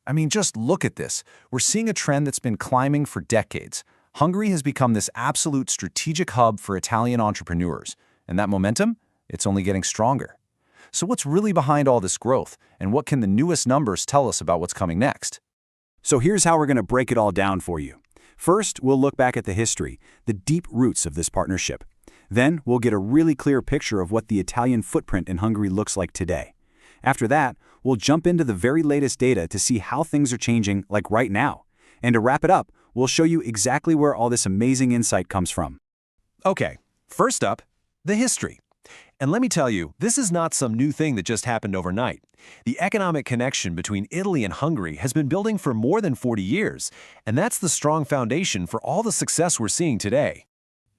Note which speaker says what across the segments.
Speaker 1: I mean, just look at this. We're seeing a trend that's been climbing for decades. Hungary has become this absolute strategic hub for Italian entrepreneurs, and that momentum, it's only getting stronger. So what's really behind all this growth, and what can the newest numbers tell us about what's coming next?
Speaker 2: So here's how we're going to break it all down for you. First, we'll look back at the history, the deep roots of this partnership. Then, we'll get a really clear picture of what the Italian footprint in Hungary looks like today. After that, we'll jump into the very latest data to see how things are changing, like right now. And to wrap it up, we'll show you exactly where all this amazing insight comes from.
Speaker 3: Okay, first up, the history. And let me tell you, this is not some new thing that just happened overnight. The economic connection between Italy and Hungary has been building for more than 40 years, and that's the strong foundation for all the success we're seeing today.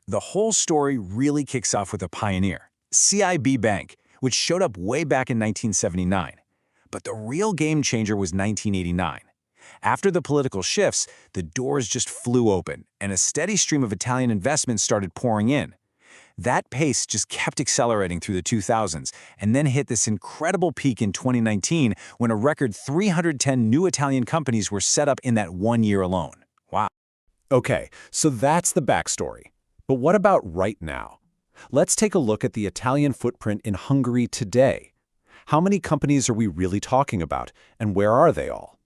Speaker 4: The whole story really kicks off with a pioneer, CIB Bank, which showed up way back in 1979. But the real game changer was 1989. After the political shifts, the doors just flew open, and a steady stream of Italian investments started pouring in. That pace just kept accelerating through the 2000s, and then hit this incredible peak in 2019 when a record 310 new Italian companies were set up in that 1 year alone. Wow.
Speaker 1: Okay, so that's the backstory. But what about right now? Let's take a look at the Italian footprint in Hungary today. How many companies are we really talking about, and where are they all?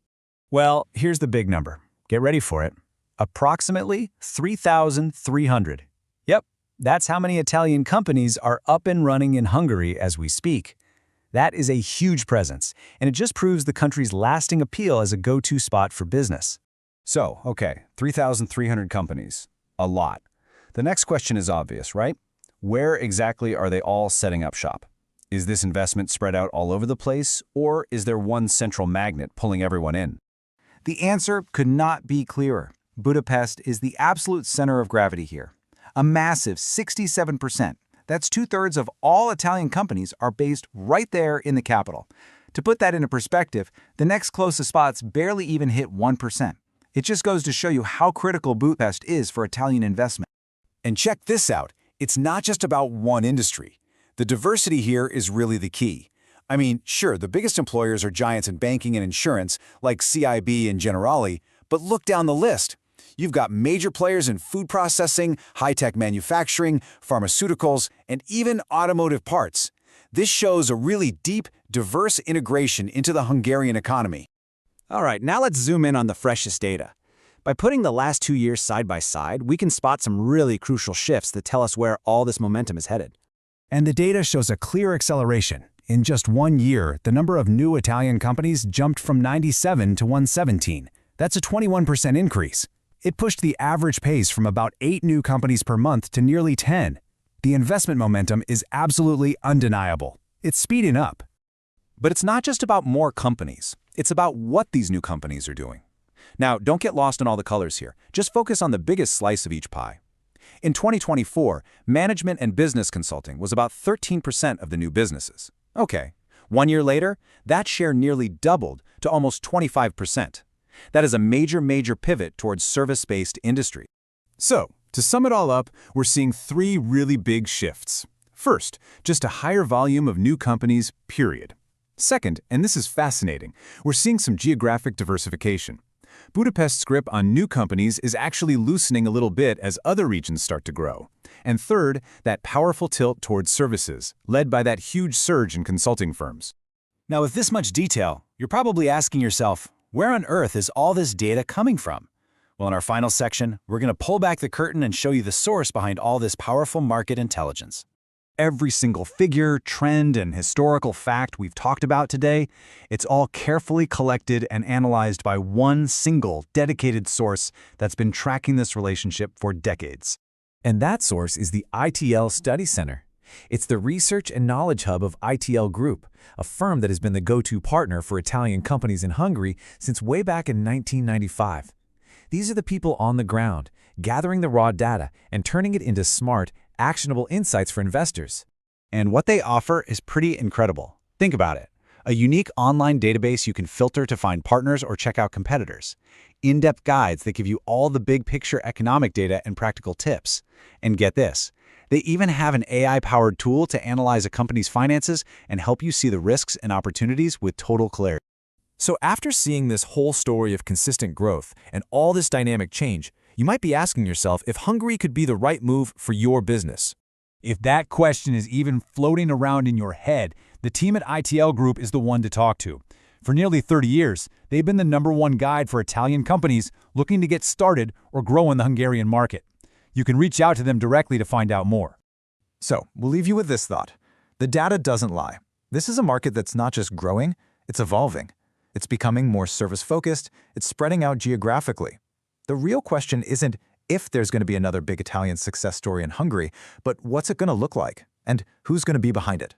Speaker 4: Well, here's the big number. Get ready for it. Approximately 3,300. Yep, that's how many Italian companies are up and running in Hungary as we speak. That is a huge presence, and it just proves the country's lasting appeal as a go-to spot for business.
Speaker 1: So, okay, 3,300 companies. A lot. The next question is obvious, right? Where exactly are they all setting up shop? Is this investment spread out all over the place, or is there one central magnet pulling everyone in?
Speaker 5: The answer could not be clearer. Budapest is the absolute center of gravity here. A massive 67%. That's 2/3 of all Italian companies are based right there in the capital. To put that into perspective, the next closest spots barely even hit 1%. It just goes to show you how critical Budapest is for Italian investment.
Speaker 2: And check this out. It's not just about one industry. The diversity here is really the key. I mean, sure, the biggest employers are giants in banking and insurance, like CIB and Generali, but look down the list. You've got major players in food processing, high-tech manufacturing, pharmaceuticals, and even automotive parts. This shows a really deep, diverse integration into the Hungarian economy.
Speaker 4: All right, now let's zoom in on the freshest data. By putting the last 2 years side by side, we can spot some really crucial shifts that tell us where all this momentum is headed.
Speaker 6: And the data shows a clear acceleration. In just 1 year, the number of new Italian companies jumped from 97 to 117. That's a 21% increase. It pushed the average pace from about 8 new companies per month to nearly 10. The investment momentum is absolutely undeniable. It's speeding up.
Speaker 1: But it's not just about more companies. It's about what these new companies are doing. Now, don't get lost in all the colors here. Just focus on the biggest slice of each pie. In 2024, management and business consulting was about 13% of the new businesses. Okay, 1 year later, that share nearly doubled to almost 25%. That is a major pivot towards service-based industry.
Speaker 3: So, to sum it all up, we're seeing 3 really big shifts. First, just a higher volume of new companies, period. Second, and this is fascinating, we're seeing some geographic diversification. Budapest's grip on new companies is actually loosening a little bit as other regions start to grow. And third, that powerful tilt towards services, led by that huge surge in consulting firms.
Speaker 4: Now, with this much detail, you're probably asking yourself, where on earth is all this data coming from? Well, in our final section, we're going to pull back the curtain and show you the source behind all this powerful market intelligence.
Speaker 1: Every single figure, trend, and historical fact we've talked about today, it's all carefully collected and analyzed by one single dedicated source that's been tracking this relationship for decades.
Speaker 3: And that source is the ITL Study Center. It's the research and knowledge hub of ITL Group, a firm that has been the go-to partner for Italian companies in Hungary since way back in 1995. These are the people on the ground, gathering the raw data and turning it into smart, actionable insights for investors.
Speaker 1: And what they offer is pretty incredible. Think about it. A unique online database you can filter to find partners or check out competitors. In-depth guides that give you all the big-picture economic data and practical tips. And get this, they even have an AI-powered tool to analyze a company's finances and help you see the risks and opportunities with total clarity.
Speaker 7: So after seeing this whole story of consistent growth and all this dynamic change, you might be asking yourself if Hungary could be the right move for your business.
Speaker 3: If that question is even floating around in your head, the team at ITL Group is the one to talk to. For nearly 30 years, they've been the #1 guide for Italian companies looking to get started or grow in the Hungarian market. You can reach out to them directly to find out more.
Speaker 5: So, we'll leave you with this thought. The data doesn't lie. This is a market that's not just growing, it's evolving. It's becoming more service-focused, it's spreading out geographically. The real question isn't if there's going to be another big Italian success story in Hungary, but what's it going to look like, and who's going to be behind it?